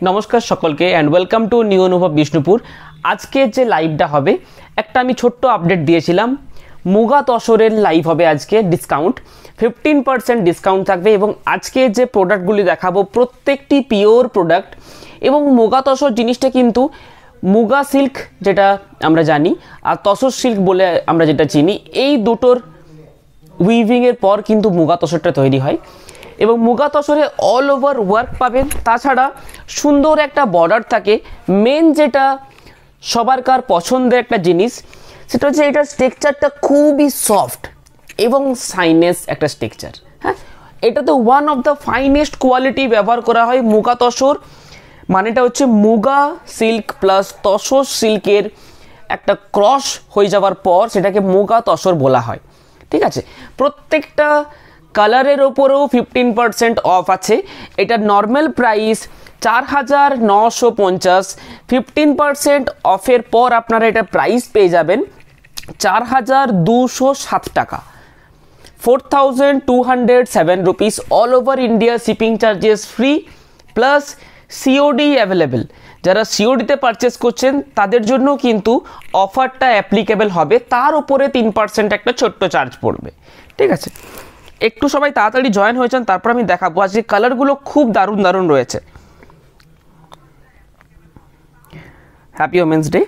নমস্কার সকলকে and welcome to new অনুভব বিষ্ণুপুর। আজকে যে লাইভটা হবে একটা আমি ছোট্ট আপডেট দিয়েছিলাম, মুগা তসরের লাইভ হবে আজকে। ডিসকাউন্ট 15% ডিসকাউন্ট থাকবে এবং আজকে যে প্রোডাক্টগুলি দেখাবো প্রত্যেকটি পিওর প্রোডাক্ট। এবং মুগা তসর জিনিসটা কিন্তু মুগা সিল্ক যেটা আমরা জানি আর তসর সিল্ক বলে আমরা যেটা চিনি, এই দুটোর উইভিংয়ের পর কিন্তু মুগা তসরটা তৈরি হয় এবং মুগা তসরে অল ওভার ওয়ার্ক পাবেন। তাছাড়া সুন্দর একটা বর্ডার থাকে। মেন যেটা সবারকার পছন্দের একটা জিনিস সেটা হচ্ছে এটার স্ট্রাকচারটা খুবই সফট এবং সাইনেস একটা স্ট্রাকচার। হ্যাঁ, এটাতে one of the finest quality ব্যবহার করা হয় মুগা তসর। মানেটা হচ্ছে মুগা সিল্ক প্লাস তসর সিল্কের একটা ক্রস হয়ে যাওয়ার পর সেটাকে মুগা তসর বলা হয়। ঠিক আছে, প্রত্যেকটা কালারের ওপরেও 15% অফ আছে। এটার নর্মাল প্রাইস 4950। 15% অফের পর আপনারা এটা প্রাইস পেয়ে যাবেন 4207 টাকা, 4207 rupees. All over India shipping charges free plus COD available. যারা সিওডিতে পারচেস করছেন তাদের জন্য কিন্তু অফারটা অ্যাপ্লিকেবল হবে, তার উপরে 3% একটা ছোট্ট চার্জ পড়বে। ঠিক আছে, একটু সবাই তাড়াতাড়ি জয়েন হয়েছেন, তারপর আমি দেখাবো। আজকে কালারগুলো খুব দারুণ দারুণ রয়েছে। Happy women's day.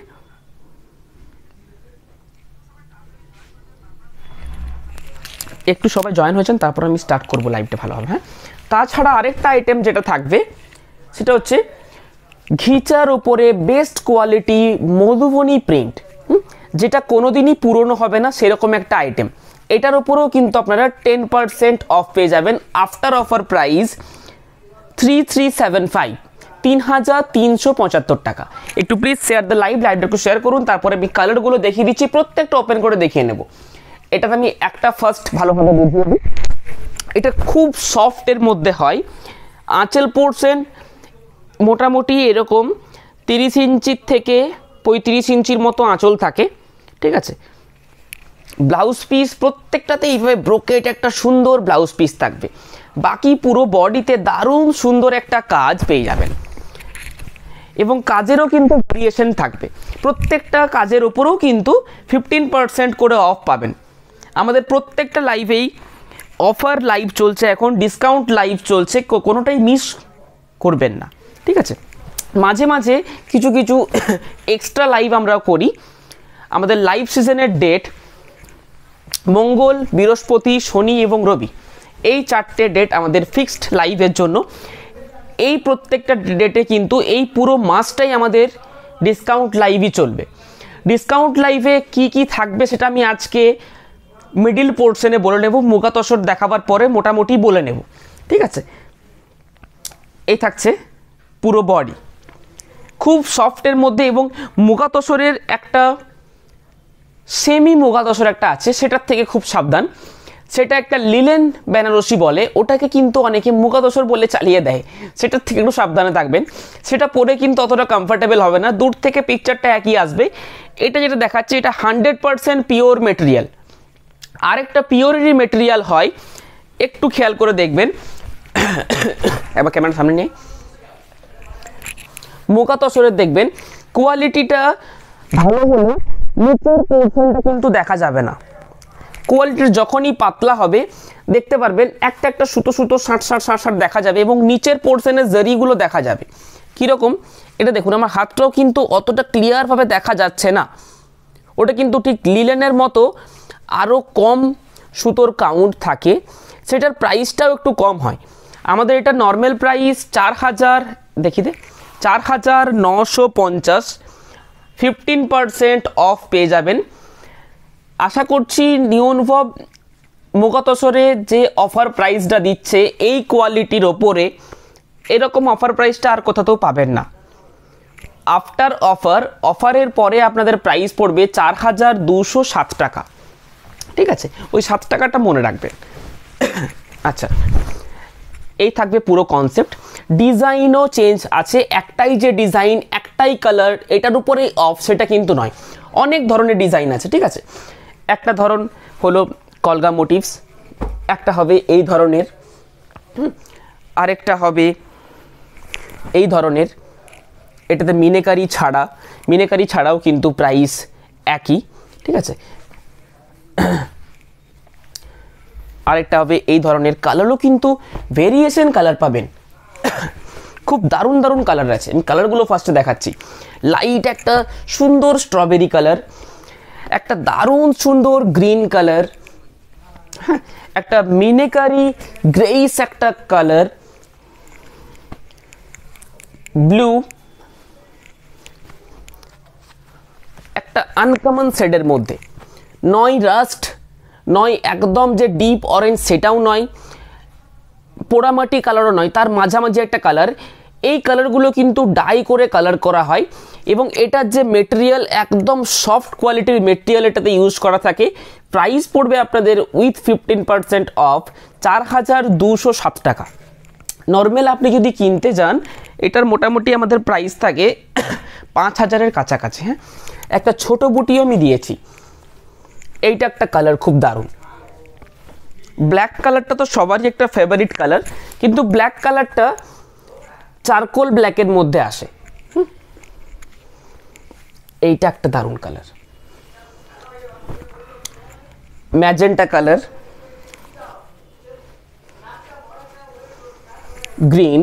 একটু সবাই জয়েন হয়েছেন, তারপর আমি স্টার্ট করবো লাইভটা, ভালো হবে। হ্যাঁ, তাছাড়া আরেকটা আইটেম যেটা থাকবে সেটা হচ্ছে ঘিচার উপরে বেস্ট কোয়ালিটি মধুবনী প্রিন্ট, যেটা কোনোদিনই পুরনো হবে না সেরকম একটা আইটেম। এটার উপরেও কিন্তু আপনারা 10% অফ পেয়ে যাবেন। আফটার অফার প্রাইস 3375, 3375 টাকা। একটু প্লিজ শেয়ার দ্য লাইভটা একটু শেয়ার করুন, তারপরে আমি কালারগুলো দেখিয়ে দিচ্ছি, প্রত্যেকটা ওপেন করে দেখিয়ে নেব। এটাতে আমি একটা ফার্স্ট ভালোভাবে দেখিয়ে দিই। এটা খুব সফটের মধ্যে হয়। আঁচল পোর্শন মোটামুটি এরকম 30 ইঞ্চির থেকে 35 ইঞ্চির মতো আঁচল থাকে। ঠিক আছে, ব্লাউজ পিস প্রত্যেকটাতে এইভাবে ব্রোকেট একটা সুন্দর ব্লাউজ পিস থাকবে। বাকি পুরো বডিতে দারুণ সুন্দর একটা কাজ পেয়ে যাবেন এবং কাজেরও কিন্তু ভেরিয়েশন থাকবে। প্রত্যেকটা কাজের ওপরেও কিন্তু 15% করে অফ পাবেন। আমাদের প্রত্যেকটা লাইভেই অফার লাইভ চলছে, এখন ডিসকাউন্ট লাইভ চলছে, কোনোটাই মিস করবেন না। ঠিক আছে, মাঝে মাঝে কিছু কিছু এক্সট্রা লাইভ আমরা করি। আমাদের লাইভ সিজনের ডেট মঙ্গল, বৃহস্পতি, শনি এবং রবি, এই 4টে ডেট আমাদের ফিক্সড লাইভের জন্য। এই প্রত্যেকটা ডেটে কিন্তু এই পুরো মাসটাই আমাদের ডিসকাউন্ট লাইভই চলবে। ডিসকাউন্ট লাইভে কি কি থাকবে সেটা আমি আজকে মিডিল পোর্শনে বলে নেব, মুগা তসর দেখাবার পরে মোটামুটি বলে নেব। ঠিক আছে, এই থাকছে পুরো বডি খুব সফটের মধ্যে এবং মুগা তসরের একটা সেমি মুগা তসর একটা আছে, সেটার থেকে খুব সাবধান। সেটা একটা লিলেন বেনারসি বলে, ওটাকে কিন্তু অনেকে মুগা তসর বলে চালিয়ে দেয়, সেটার থেকে একটু সাবধানে থাকবেন। সেটা পরে কিন্তু অতটা কমফর্টেবল হবে না, দূর থেকে পিকচারটা একই আসবে। এটা যেটা দেখাচ্ছে এটা 100% পিওর মেটেরিয়াল। আরেকটা পিওরিটি মেটেরিয়াল হয়, একটু খেয়াল করে দেখবেন। এবার ক্যামেরার সামনে নিয়ে মুগা তসরের দেখবেন কোয়ালিটিটা ভালো হলে নিচের পোর্শনটা কিন্তু দেখা যাবে না। কোয়ালিটির যখনই পাতলা হবে দেখতে পারবেন একটা একটা সুতো সুতো ষাট দেখা যাবে এবং নিচের পোর্শনের জরিগুলো দেখা যাবে। কীরকম এটা দেখুন, আমার হাতটাও কিন্তু অতটা ক্লিয়ারভাবে দেখা যাচ্ছে না। ওটা কিন্তু ঠিক লিলেনের মতো আরও কম সুতোর কাউন্ট থাকে, সেটার প্রাইসটাও একটু কম হয়। আমাদের এটা নর্মাল প্রাইস 4000, দেখি দে 4950। 15% অফ পেয়ে যাবেন। আশা করছি নিউ অনুভব মুগা তসরে যে অফার প্রাইসটা দিচ্ছে এই কোয়ালিটির ওপরে, এরকম অফার প্রাইসটা আর কোথাও পাবেন না। আফটার অফারের পরে আপনাদের প্রাইস পড়বে 4207 টাকা। ঠিক আছে, ওই 7 টাকাটা মনে রাখবেন। আচ্ছা, এই থাকবে পুরো কনসেপ্ট। ডিজাইনও চেঞ্জ আছে, একটাই যে ডিজাইন একটাই কালার এটার উপরে অফ সেটা কিন্তু নয়, অনেক ধরনের ডিজাইন আছে। ঠিক আছে, একটা ধরন হলো কলগা মোটিভস, একটা হবে এই ধরনের, আরেকটা হবে এই ধরনের, এটাতে মিনেকারি ছাড়াও কিন্তু প্রাইস একই, ঠিক আছে। আরেকটা হবে এই ধরনের, কালারও কিন্তু ভেরিয়েশন কালার পাবেন, খুব দারুণ দারুণ কালার আছে। আমি কালারগুলো ফার্স্টে দেখাচ্ছি। লাইট একটা সুন্দর স্ট্রবেরি কালার, একটা দারুণ সুন্দর গ্রিন কালার, হ্যাঁ, একটা মিনেকারি গ্রেইস একটা কালার, ব্লু, একটা আনকমন শেডের মধ্যে, নয় রাস্ট, নয় একদম যে ডিপ অরেঞ্জ সেটাও নয়, পোড়ামাটি কালারও নয়, তার মাঝামাঝি একটা কালার। এই কালারগুলো কিন্তু ডাই করে কালার করা হয় এবং এটার যে মেটেরিয়াল একদম সফট কোয়ালিটির মেটেরিয়াল এটাতে ইউজ করা থাকে। প্রাইস পড়বে আপনাদের উইথ 15% অফ 4207 টাকা। নর্মাল আপনি যদি কিনতে যান এটার মোটামুটি আমাদের প্রাইস থাকে 5000-এর কাছাকাছি। হ্যাঁ, একটা ছোট বুটিও আমি দিয়েছি। এইটা একটা কালার খুব দারুণ। ব্ল্যাক কালারটা তো সবারই একটা ফেভারিট কালার, কিন্তু ব্ল্যাক কালারটা চারকোল ব্ল্যাকের মধ্যে আসে। এইটা একটা দারুণ কালার, ম্যাজেন্টা কালার, গ্রিন,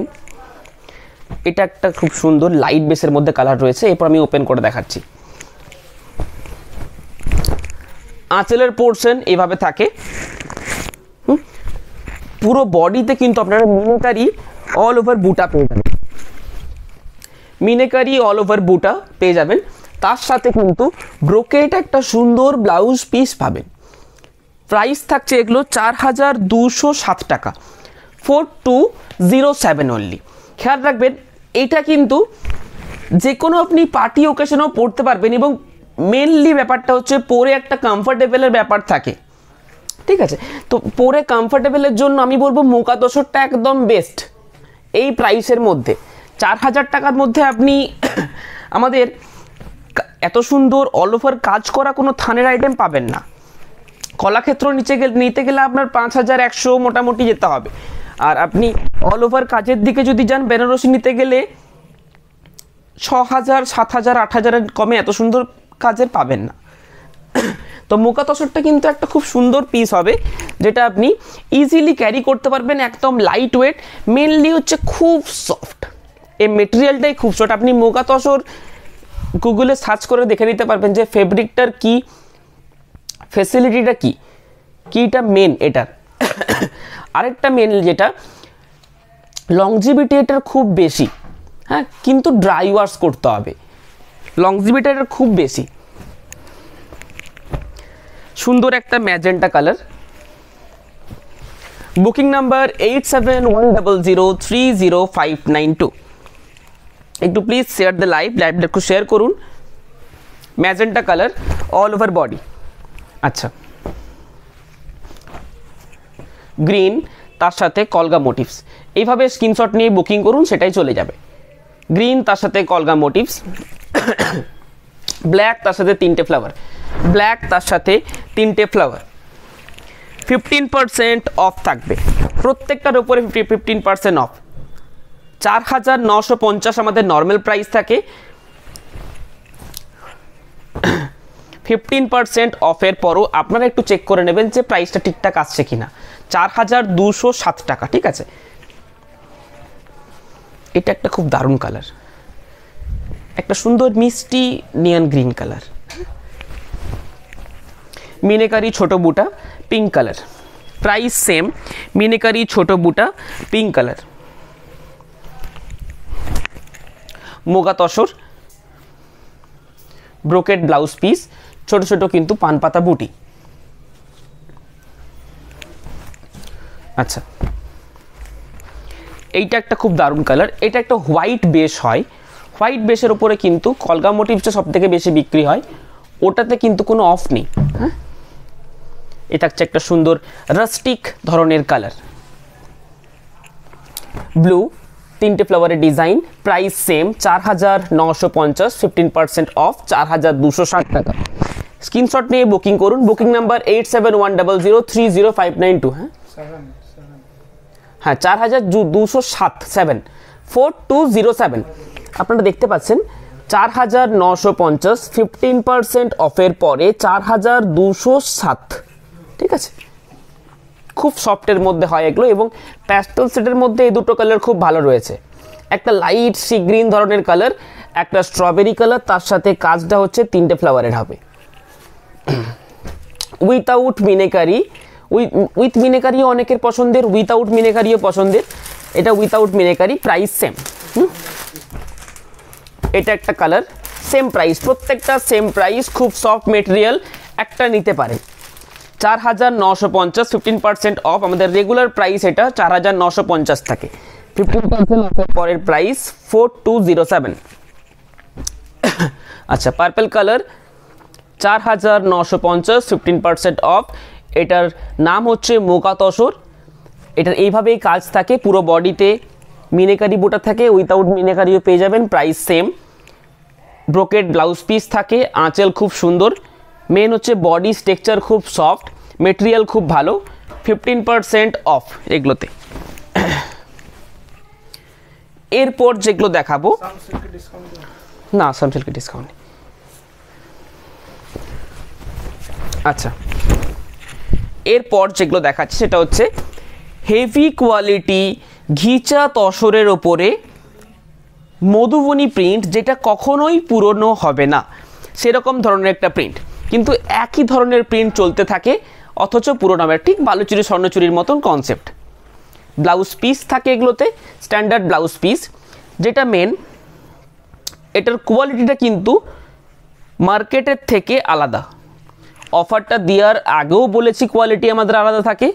এটা একটা খুব সুন্দর লাইট বেসের মধ্যে কালার রয়েছে। এরপর আমি ওপেন করে দেখাচ্ছি। আঁচলের পোর্শন এইভাবে থাকে, পুরো বডিতে কিন্তু আপনারা মিনেকারি অল ওভার বুটা পেয়ে যাবেন, মিনেকারি অল ওভার বুটা পেয়ে যাবেন। তার সাথে কিন্তু ব্রোকেট একটা সুন্দর ব্লাউজ পিস পাবেন। প্রাইস থাকছে এগুলো 4207 টাকা, 4207 অনলি। খেয়াল রাখবেন এটা কিন্তু যে কোনো আপনি পার্টি ওকেশনেও পরতে পারবেন এবং মেনলি ব্যাপারটা হচ্ছে পরে একটা কমফোর্টেবলের ব্যাপার থাকে, ঠিক আছে। তো পরে কমফোর্টেবলের জন্য আমি বলবো মোকা তোসরটা একদম বেস্ট এই প্রাইসের মধ্যে। 4000 টাকার মধ্যে আপনি আমাদের এত সুন্দর অল ওভার কাজ করা কোনো থানের আইটেম পাবেন না। কলাক্ষেত্র নিতে গেলে আপনার 5100 মোটামুটি যেতে হবে। আর আপনি অল ওভার কাজের দিকে যদি যান বেনারসি নিতে গেলে 6000, 7000, 8000-এর কমে এত সুন্দর কাজের পাবেন না। তো মোকা তসরটা কিন্তু একটা খুব সুন্দর পিস হবে যেটা আপনি ইজিলি ক্যারি করতে পারবেন, একদম লাইট ওয়েট, মেনলি হচ্ছে খুব সফট। এই মেটেরিয়ালটাই খুব সফট। আপনি মোকা তসর গুগলে সার্চ করে দেখে নিতে পারবেন যে ফেব্রিকটার কি ফেসিলিটিটা কিটা মেন এটার। আরেকটা মেন যেটা লংজিভিটি এটার খুব বেশি, হ্যাঁ, কিন্তু ড্রাই ওয়াশ করতে হবে। লংজিভিটি এটার খুব বেশি। সুন্দর একটা ম্যাজেন্টা কালার, বুকিং নাম্বার 8710030592। একটু প্লিজ শেয়ার দ্য লাইভটা একটু শেয়ার করুন। Magenta colour all over body. আচ্ছা, গ্রিন, তার সাথে কলগা মোটিভস। এইভাবে স্ক্রিনশট নিয়ে বুকিং করুন, সেটাই চলে যাবে। গ্রিন তার সাথে কলগা মোটিভস, ব্ল্যাক তার সাথে 3টে ফ্লাওয়ার, ব্ল্যাক তার সাথে 3টে ফ্লাওয়ার। 15% অফ থাকবে প্রত্যেকটার উপরে, 15% অফ। 4950 আমাদের নর্মাল প্রাইস থাকে। 15% অফের পরও আপনারা একটু চেক করে নেবেন যে প্রাইসটা ঠিকঠাক আসছে কিনা। 4207 টাকা, ঠিক আছে। এটা একটা খুব দারুণ কালার, একটা সুন্দর মিষ্টি নিয়ন গ্রিন কালার, মিনেকারি ছোট বুটা pink colour. Price same, meenakari ছোট বুটা pink colour. Muga tussar, brocade blouse piece, ছোট ছোট কিন্তু পান পাতা বুটি। আচ্ছা, এইটা একটা খুব দারুণ কালার। এটা একটা হোয়াইট বেস হয়, হোয়াইট বেসের উপরে কিন্তু কলগা মোটিভসটা সব থেকে বেশি বিক্রি হয়, ওটাতে কিন্তু কোনো অফ নেই। হ্যাঁ, এটা হচ্ছে একটা সুন্দর রাস্টিক ধরনের কালার, ব্লু, 3টে ফ্লাওয়ারের ডিজাইন। প্রাইস সেম 4950, 15% অফ 4260 টাকা। স্ক্রিনশট নিয়ে বুকিং করুন। Booking number 8710030592। হ্যাঁ, 4207, 4207। আপনারা দেখতে পাচ্ছেন 4950, 15% অফের পরে 4207। ঠিক আছে, খুব সফটের মধ্যে হয় এগুলো, এবং প্যাস্টেল সেটের মধ্যে এই দুটো কালার খুব ভালো রয়েছে। একটা লাইট সি গ্রিন ধরনের কালার, একটা স্ট্রবেরি কালার, তার সাথে কাজটা হচ্ছে 3টে ফ্লাওয়ারের হবে। উইথাউট মিনেকারি, উইথ মিনেকারিও অনেকের পছন্দের, উইথাউট মিনেকারিও পছন্দের। এটা উইথাউট মিনেকারি, প্রাইস সেম। এটা একটা কালার, সেম প্রাইস, প্রত্যেকটা সেম প্রাইস, খুব সফট মেটেরিয়াল, একটা নিতে পারে। 4950, 15% অফ। আমাদের রেগুলার প্রাইস এটা 4950 থাকে, 15% অফের পরের প্রাইস 4207। আচ্ছা, পার্পল কালার 4950, 15% অফ। এটার নাম হচ্ছে মোকা তসর। এটার এইভাবেই কাজ থাকে, পুরো বডিতে মিনেকারি বোটা থাকে, উইথাউট মিনেকারিও পেয়ে যাবেন, price same. Brocade blouse piece থাকে, আঁচল খুব সুন্দর, মেন হচ্ছে বডি স্ট্রাকচার খুব সফট, মেটেরিয়াল খুব ভালো, 15% অফ এগুলোতে। এরপর যেগুলো দেখাবো, না সানসিল্কের ডিসকাউন্ট। আচ্ছা, এরপর যেগুলো দেখাচ্ছে সেটা হচ্ছে হেভি কোয়ালিটি ঘিচা তসরের ওপরে মধুবনী প্রিন্ট, যেটা কখনোই পুরনো হবে না, সেরকম ধরনের একটা প্রিন্ট, কিন্তু একই ধরনের প্রিন্ট চলতে থাকে অথচ পুরনো হবে, ঠিক বালুচুরি স্বর্ণচুরির মতন কনসেপ্ট। ব্লাউজ পিস থাকে এগুলোতে, স্ট্যান্ডার্ড ব্লাউজ পিস, যেটা মেন এটার কোয়ালিটিটা কিন্তু মার্কেটের থেকে আলাদা। অফারটা দেওয়ার আগেও বলেছি কোয়ালিটি আমাদের আলাদা থাকে,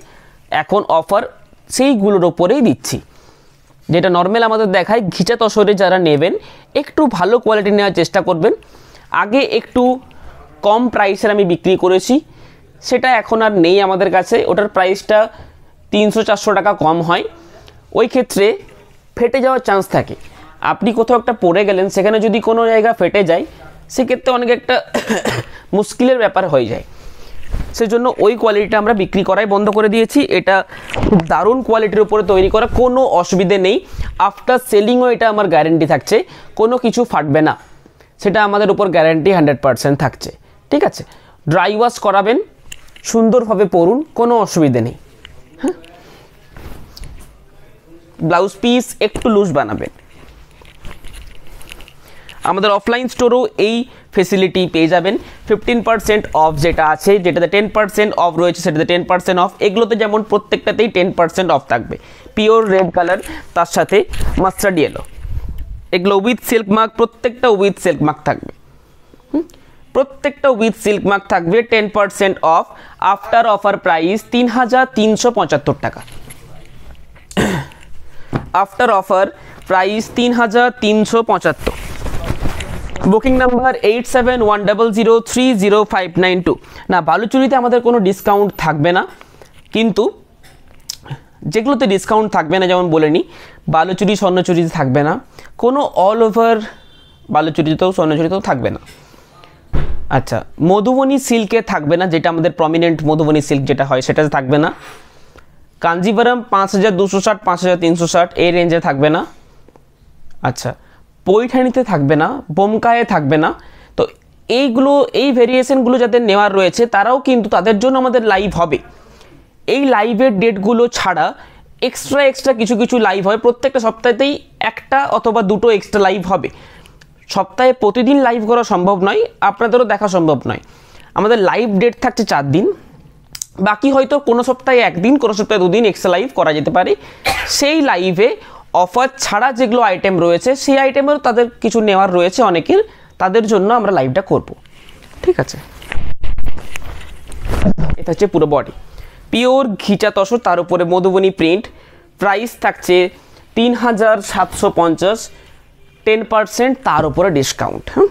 এখন অফার সেইগুলোর ওপরেই দিচ্ছি। যেটা নর্মাল আমাদের দেখায় ঘিচা তসরে যারা নেবেন একটু ভালো কোয়ালিটি নেওয়ার চেষ্টা করবেন। আগে একটু কম প্রাইসের আমি বিক্রি করেছি, সেটা এখন আর নেই আমাদের কাছে, ওটার প্রাইসটা 300-400 টাকা কম হয়। ওই ক্ষেত্রে ফেটে যাওয়ার চান্স থাকে, আপনি কোথাও একটা পরে গেলেন, সেখানে যদি কোনো জায়গা ফেটে যায় সেক্ষেত্রে অনেক একটা মুশকিলের ব্যাপার হয়ে যায়, সেজন্য ওই কোয়ালিটিটা আমরা বিক্রি করাই বন্ধ করে দিয়েছি। এটা খুব দারুণ কোয়ালিটির উপরে তৈরি করা, কোনো অসুবিধে নেই। আফটার সেলিংও এটা আমার গ্যারেন্টি থাকছে, কোনো কিছু ফাটবে না, সেটা আমাদের উপর গ্যারেন্টি 100% থাকছে। ঠিক আছে, ড্রাই ওয়াশ করাবেন, সুন্দরভাবে পরুন, কোনো অসুবিধে নেই। হ্যাঁ, ব্লাউজ পিস একটু লুজ বানাবেন। আমাদের অফলাইন স্টোরেও এই ফেসিলিটি পেয়ে যাবেন। 15% অফ যেটা আছে, যেটাতে 10% অফ রয়েছে সেটাতে 10% অফ। এগুলোতে যেমন প্রত্যেকটাতেই 10% অফ থাকবে। পিওর রেড কালার, তার সাথে মাস্টার্ড ইয়েলো, এগুলো উইথ সিল্ক মার্ক, প্রত্যেকটা উইথ সিল্ক মার্ক থাকবে। প্রত্যেকটা উইথ সিল্ক মার্ক থাকবে, 10% অফ। আফটার অফার প্রাইস 3375 টাকা। After offer price 3375। Booking number 8710030592। না, বালুচুরিতে আমাদের কোনো ডিসকাউন্ট থাকবে না, কিন্তু যেগুলোতে ডিসকাউন্ট থাকবে না, যেমন বলে নিই, বালুচুরি স্বর্ণচুরিতে থাকবে না, কোনো অল ওভার বালুচুরিতেও স্বর্ণচুরিতেও থাকবে না। আচ্ছা, মধুবনী সিল্কে থাকবে না, যেটা আমাদের প্রমিনেন্ট মধুবনী সিল্ক যেটা হয় সেটাতে থাকবে না। কাঞ্জিভারাম 5260, 5360 এই রেঞ্জে থাকবে না। আচ্ছা, পৈঠানিতে থাকবে না, বোমকায়ে থাকবে না। তো এইগুলো, এই ভেরিয়েশনগুলো যাদের নেওয়ার রয়েছে তারাও কিন্তু, তাদের জন্য আমাদের লাইভ হবে। এই লাইভের ডেটগুলো ছাড়া এক্সট্রা কিছু কিছু লাইভ হয়, প্রত্যেকটা সপ্তাহেতেই একটা অথবা দুটো এক্সট্রা লাইভ হবে। সপ্তাহে প্রতিদিন লাইভ করা সম্ভব নয়, আপনাদেরও দেখা সম্ভব নয়। আমাদের লাইভ ডেট থাকছে 4 দিন, বাকি হয়তো কোনো সপ্তাহে 1 দিন, কোনো সপ্তাহে 2 দিন এক্সট্রা লাইভ করা যেতে পারে। সেই লাইভে অফার ছাড়া যেগুলো আইটেম রয়েছে সেই আইটেমেরও তাদের কিছু নেওয়ার রয়েছে অনেকের, তাদের জন্য আমরা লাইভটা করব। ঠিক আছে, এটা হচ্ছে পুরো বডি পিওর ঘিচা তসর, তার উপরে মধুবনী প্রিন্ট। প্রাইস থাকছে 3750, 10% তার উপরে ডিসকাউন্ট। হ্যাঁ,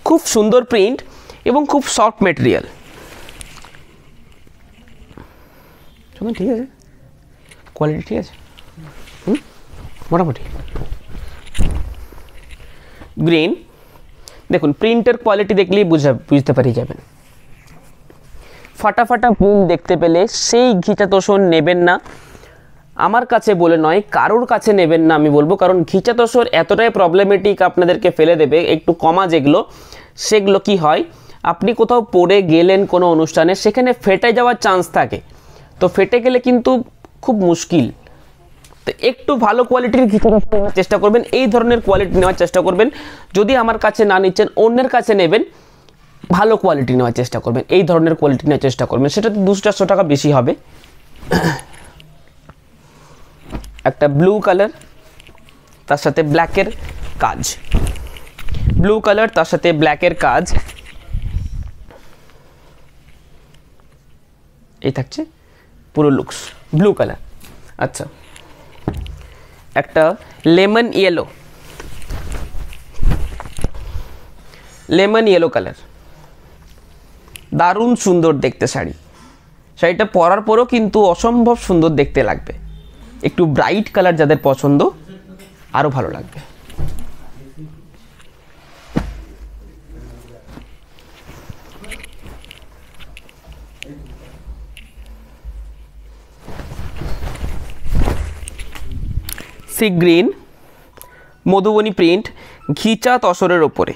খুব সুন্দর প্রিন্ট এবং খুব সফট মেটেরিয়াল। ঠিক আছে, কোয়ালিটি ঠিক আছে, মোটামুটি। গ্রিন দেখুন, প্রিন্টের কোয়ালিটি দেখলেই বুঝতে পারি যাবেন। ফাটা প্রিন্ট দেখতে পেলে সেই ঘিচা তোষণ নেবেন না। আমার কাছে বলে নয়, কারোর কাছে নেবেন না আমি বলবো, কারণ ঘিচা তসর এতটাই প্রবলেমেটিক আপনাদেরকে ফেলে দেবে। একটু কমা যেগুলো, সেগুলো কি হয়, আপনি কোথাও পরে গেলেন কোনো অনুষ্ঠানে, সেখানে ফেটে যাওয়ার চান্স থাকে, তো ফেটে গেলে কিন্তু খুব মুশকিল। তো একটু ভালো কোয়ালিটির ঘিচা তসর নেওয়ার চেষ্টা করবেন, এই ধরনের কোয়ালিটি নেওয়ার চেষ্টা করবেন। যদি আমার কাছে না নিচ্ছেন, অন্যের কাছে নেবেন, ভালো কোয়ালিটি নেওয়ার চেষ্টা করবেন, এই ধরনের কোয়ালিটি নেওয়ার চেষ্টা করবেন, সেটা তো 200-400 টাকা বেশি হবে। একটা ব্লু কালার, তার সাথে ব্ল্যাকের কাজ, ব্লু কালার তার সাথে ব্ল্যাকের কাজ, এই থাকছে পুরো লুকস ব্লু কালার। আচ্ছা, একটা lemon yellow, lemon yellow colour, দারুণ সুন্দর দেখতে শাড়ি। শাড়িটা পরার পরও কিন্তু অসম্ভব সুন্দর দেখতে লাগবে। একটু ব্রাইট কালার যাদের পছন্দ, আরো ভালো লাগবে। সি গ্রিন, মধুবনী প্রিন্ট, ঘিচা তসরের ওপরে।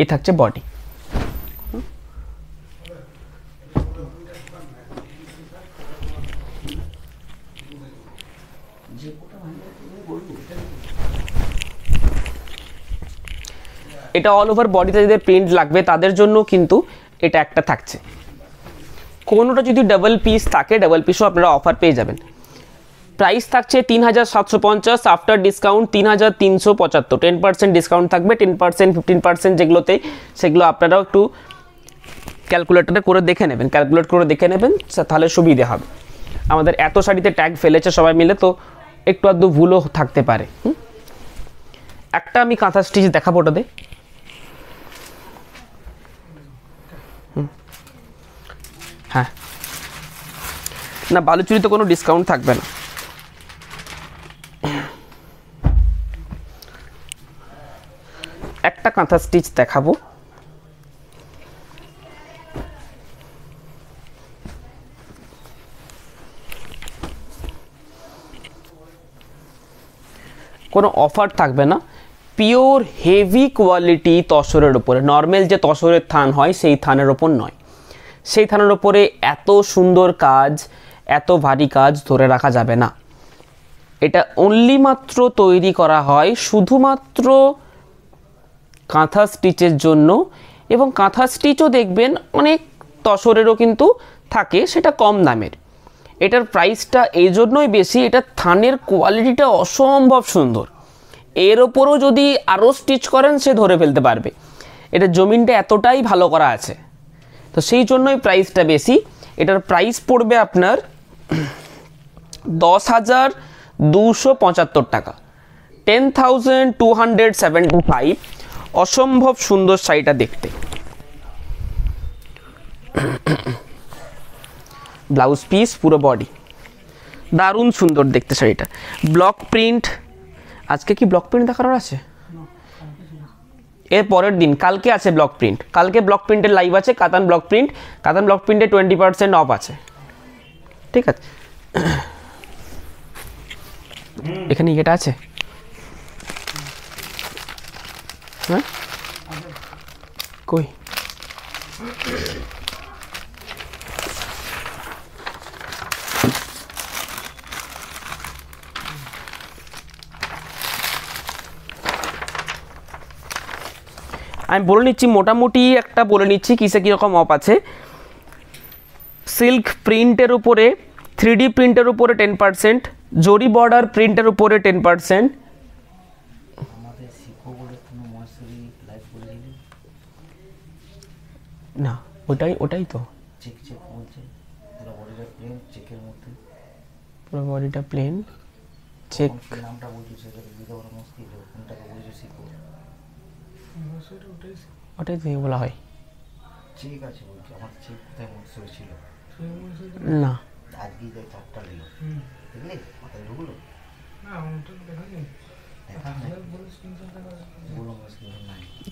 এ থাকছে বডি। এটা অল ওভার বডিতে যাদের প্রিন্ট লাগবে তাদের জন্য কিন্তু এটা একটা থাকছে। কোনোটা যদি ডাবল পিস থাকে, ডাবল পিসও আপনারা অফার পেয়ে যাবেন। প্রাইস থাকছে 3750, আফটার ডিসকাউন্ট 3375। 10% ডিসকাউন্ট থাকবে, 10% 15% যেগুলোতে, সেগুলো আপনারাও একটু ক্যালকুলেটরে করে দেখে নেবেন, ক্যালকুলেট করে দেখে নেবেন, তাহলে সুবিধে হবে। আমাদের এত শাড়িতে ট্যাগ ফেলেছে সবাই মিলে, তো একটু আধটু ভুলও থাকতে পারে। একটা আমি কাঁথা স্টিচ দেখাবো, ওটা দে। হ্যাঁ, না বালুচুরিতে কোনো ডিসকাউন্ট থাকবে না। একটা কাঁথা স্টিচ দেখাবো, কোনো অফার থাকবে না, পিওর হেভি কোয়ালিটি তসরের উপরে। নর্মাল যে তসরের থান হয় সেই থানের ওপর নয়, সেই থানের ওপরে এত সুন্দর কাজ, এত ভারী কাজ ধরে রাখা যাবে না। এটা অনলি মাত্র তৈরি করা হয় শুধুমাত্র কাঁথা স্টিচের জন্য, এবং কাঁথা স্টিচও দেখবেন অনেক তসরেরও কিন্তু থাকে, সেটা কম দামের। এটার প্রাইসটা এই জন্যই বেশি, এটার থানের কোয়ালিটিটা অসম্ভব সুন্দর। এর ওপরও যদি আরও স্টিচ করেন সে ধরে ফেলতে পারবে, এটার জমিনটা এতটাই ভালো করা আছে, তো সেই জন্যই প্রাইসটা বেশি। এটার প্রাইস পড়বে আপনার 10,275 টাকা, 10,275। অসম্ভব সুন্দর শাড়িটা দেখতে। ব্লাউজ পিস, পুরো বডি, দারুণ সুন্দর দেখতে শাড়িটা। ব্লক প্রিন্ট, আজকে কি ব্লক প্রিন্ট দেখানোর আছে? এর পরের দিন, কালকে আছে ব্লক প্রিন্ট, কালকে ব্লক প্রিন্টের লাইভ আছে। কাতান ব্লক প্রিন্ট, কাতান ব্লক প্রিন্টে 20% অফ আছে, ঠিক আছে। এখানে এটা আছে, হ্যাঁ কই? আমি বলে নিচ্ছি, মোটামুটি একটা বলে নিচ্ছি কিসে কীরকম অফ আছে। সিল্ক প্রিন্টের উপরে, 3D প্রিন্টের উপরে 10%, জরি বর্ডার প্রিন্টের উপরে 10%। না ওটাই তো পুরো বডিটা প্লেন, চেক। ওটাই তো বলা হয় না।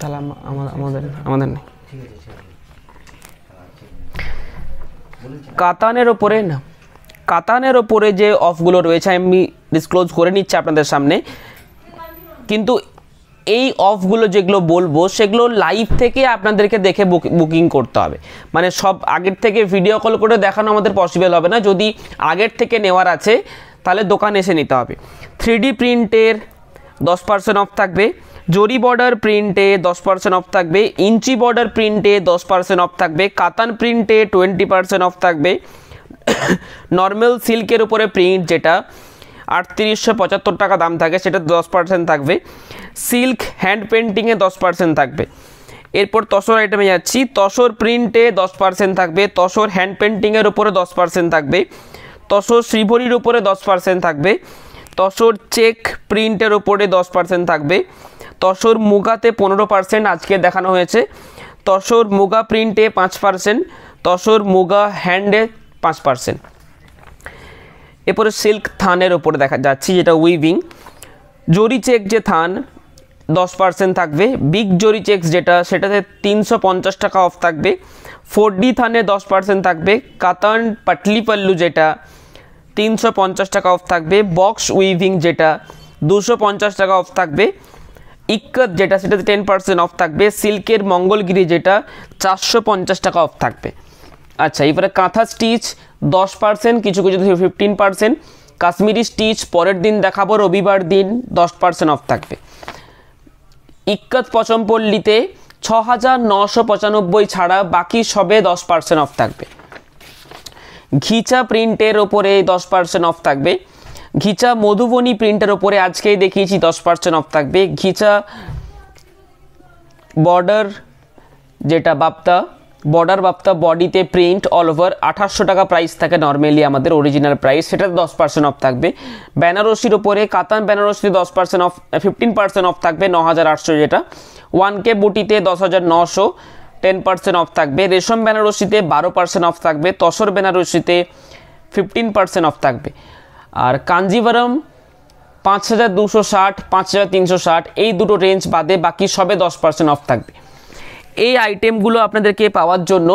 তাহলে আমাদের নেই। কাতানের ওপরে না, কাতানের ওপরে যে অফগুলো রয়েছে আমি ডিসক্লোজ করে নিচ্ছি আপনাদের সামনে, কিন্তু এই অফগুলো যেগুলো বলবো সেগুলো লাইভ থেকে আপনাদেরকে দেখে বুকিং করতে হবে। মানে সব আগের থেকে ভিডিও কল করে দেখানো আমাদের পসিবল হবে না। যদি আগের থেকে নেওয়ার আছে তাহলে দোকানে এসে নিতে হবে। 3D প্রিন্টের 10% অফ থাকবে, জরি বর্ডার প্রিন্টে 10% অফ থাকবে, ইঞ্চি বর্ডার প্রিন্টে 10% অফ থাকবে, কাতান প্রিন্টে 20% অফ থাকবে, নর্মাল সিল্কের উপরে প্রিন্ট যেটা 3875 টাকা দাম থাকে সেটা 10% থাকবে, সিল্ক হ্যান্ড পেন্টিংয়ে 10% থাকবে। এরপর তসর আইটেমে যাচ্ছি, তসর প্রিন্টে 10% থাকবে, তসর হ্যান্ড পেন্টিংয়ের উপরে 10% থাকবে, তসর শ্রীভরির উপরে 10% থাকবে, তসর চেক প্রিন্টের উপরে 10% থাকবে, তসর মুগাতে 15% আজকে দেখানো হয়েছে, তসর মুগা প্রিন্টে 5%, তসর মুগা হ্যান্ডে 5%। এরপরে সিল্ক থানের ওপরে দেখা যাচ্ছি যেটা উইভিং, জরি চেক যে থান 10% থাকবে, বিগ জরি চেক্স যেটা সেটাতে 350 টাকা অফ থাকবে, 4D থানে 10% থাকবে, কাতান পাটলি পাল্লু যেটা 350 টাকা অফ থাকবে, বক্স উইভিং যেটা 250 টাকা অফ থাকবে, ইক্কত যেটা সেটাতে 10% অফ থাকবে, সিল্কের মঙ্গলগিরি যেটা 450 টাকা অফ থাকবে। আচ্ছা, এবারে কাঁথা স্টিচ 10%, কিছু কিছু 15%, কাশ্মীরি স্টিচ পরের দিন দেখাবো রবিবার দিন 10% অফ থাকবে। ইক্কত পচমপল্লিতে 6995 ছাড়া বাকি সবে 10% অফ থাকবে। ঘিচা প্রিন্টের ওপরে 10% অফ থাকবে, ঘিচা মধুবনী প্রিন্টের ওপরে আজকেই দেখিয়েছি 10% অফ থাকবে, ঘিচা বর্ডার যেটা বাপ্তা বর্ডার বাপ্তা বডিতে প্রিন্ট অল ওভার 2800 টাকা প্রাইস থাকে নর্মালি আমাদের অরিজিনাল প্রাইস, সেটাতে 10% অফ থাকবে। বেনারসির ওপরে কাতান বেনারসিতে 10% অফ 15% অফ থাকবে 9800 যেটা, 1K বুটিতে 10,900 10% অফ থাকবে, রেশম বেনারসিতে 12% অফ থাকবে, তসর বেনারসিতে 15% অফ থাকবে, আর কাঞ্জিভারম 5260 5360 এই দুটো রেঞ্জ বাদে বাকি সবে 10% অফ থাকবে। এই আইটেমগুলো আপনাদেরকে পাওয়ার জন্য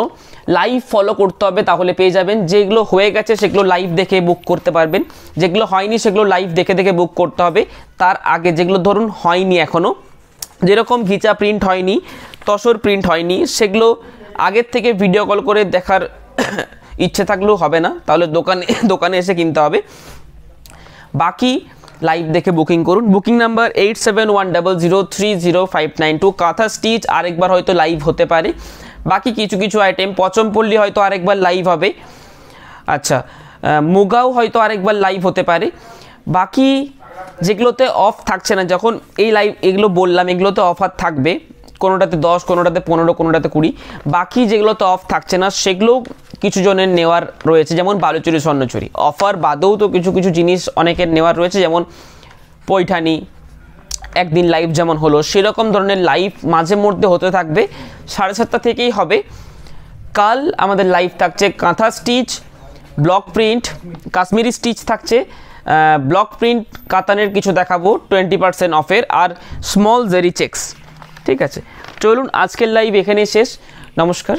লাইভ ফলো করতে হবে, তাহলে পেয়ে যাবেন। যেগুলো হয়ে গেছে সেগুলো লাইভ দেখে বুক করতে পারবেন, যেগুলো হয়নি সেগুলো লাইভ দেখে দেখে বুক করতে হবে। তার আগে যেগুলো ধরুন হয়নি এখনও, যেরকম ঘিচা প্রিন্ট হয়নি, তসর প্রিন্ট হয়নি, সেগুলো আগের থেকে ভিডিও কল করে দেখার ইচ্ছে থাকলেও হবে না, তাহলে দোকানে এসে কিনতে হবে। বাকি লাইভ দেখে বুকিং করুন। Booking number 8710030592। কাঁথা স্টিচ আরেকবার হয়তো লাইভ হতে পারে, বাকি কিছু কিছু আইটেম পচমপল্লি হয়তো আরেকবার লাইভ হবে, আচ্ছা মুগাও হয়তো আরেকবার লাইভ হতে পারে। বাকি যেগুলোতে অফ থাকছে না, যখন এই লাইভ এগুলো বললাম এগুলোতে অফার থাকবে, কোনোটাতে 10 কোনোটাতে 15 কোনোটাতে 20, বাকি যেগুলোতে অফ থাকছে না সেগুলো কিছু জনের নেওয়ার রয়েছে, যেমন বালুচুরি স্বর্ণচুরি। অফার বাদেও তো কিছু কিছু জিনিস অনেকের নেওয়ার রয়েছে, যেমন পৈঠানি একদিন লাইভ যেমন হলো সেরকম ধরনের লাইভ মাঝে মধ্যে হতে থাকবে। 7:30 থেকেই হবে। কাল আমাদের লাইভ থাকছে কাঁথা stitch, block print, Kashmiri stitch থাকছে, ব্লক প্রিন্ট কাতানের কিছু দেখাবো 20% অফের, আর স্মল জেরি চেক্স। ঠিক আছে, চলুন আজকের লাইভ এখানেই শেষ। নমস্কার।